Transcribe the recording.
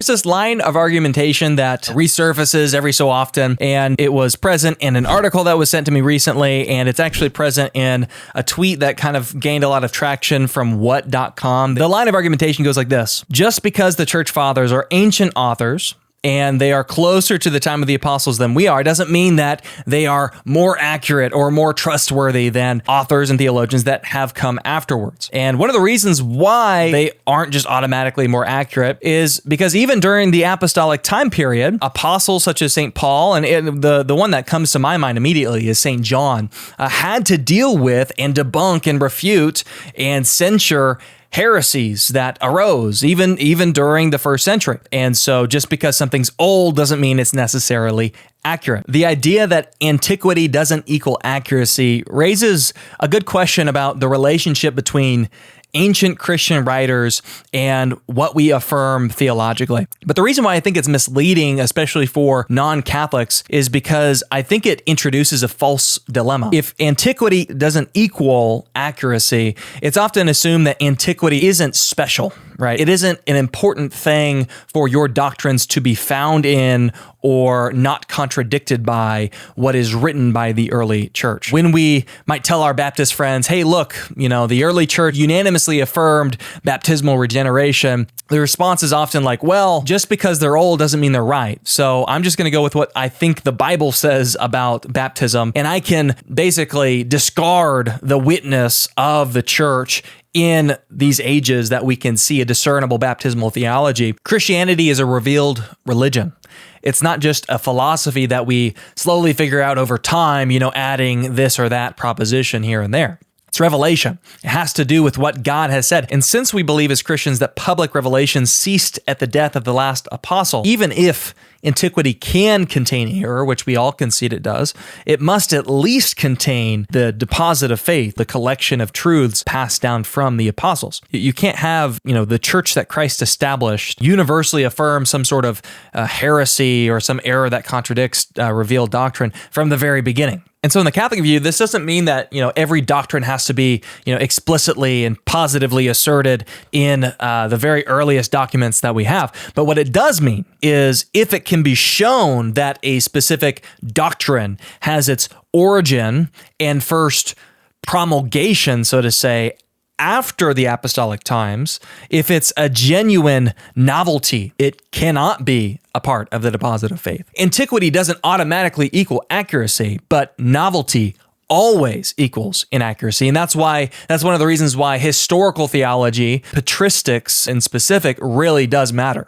There's this line of argumentation that resurfaces every so often, and it was present in an article that was sent to me recently, and it's actually present in a tweet that kind of gained a lot of traction from what.com. The line of argumentation goes like this: just because the church fathers are ancient authors, and they are closer to the time of the apostles than we are, doesn't mean that they are more accurate or more trustworthy than authors and theologians that have come afterwards. And one of the reasons why they aren't just automatically more accurate is because even during the apostolic time period, apostles such as St. Paul, and the one that comes to my mind immediately is St. John, had to deal with and debunk and refute and censure heresies that arose even during the first century. And so just because something's old doesn't mean it's necessarily accurate. The idea that antiquity doesn't equal accuracy raises a good question about the relationship between ancient Christian writers and what we affirm theologically. But the reason why I think it's misleading, especially for non-Catholics, is because I think it introduces a false dilemma. If antiquity doesn't equal accuracy, it's often assumed that antiquity isn't special, right? It isn't an important thing for your doctrines to be found in or not contradicted by what is written by the early church. When we might tell our Baptist friends, hey, look, the early church unanimously affirmed baptismal regeneration, the response is often like, well, just because they're old doesn't mean they're right. So I'm just going to go with what I think the Bible says about baptism, and I can basically discard the witness of the church in these ages that we can see a discernible baptismal theology. Christianity is a revealed religion. It's not just a philosophy that we slowly figure out over time, adding this or that proposition here and there. It's revelation. It has to do with what God has said. And since we believe as Christians that public revelation ceased at the death of the last apostle, even if antiquity can contain error, which we all concede it does, it must at least contain the deposit of faith, the collection of truths passed down from the apostles. You can't have, the church that Christ established universally affirm some sort of heresy or some error that contradicts revealed doctrine from the very beginning. And so in the Catholic view, this doesn't mean that, every doctrine has to be, explicitly and positively asserted in the very earliest documents that we have. But what it does mean is if it can be shown that a specific doctrine has its origin and first promulgation, so to say, after the apostolic times, if it's a genuine novelty, it cannot be a part of the deposit of faith. Antiquity doesn't automatically equal accuracy, but novelty always equals inaccuracy. And that's one of the reasons why historical theology, patristics in specific, really does matter.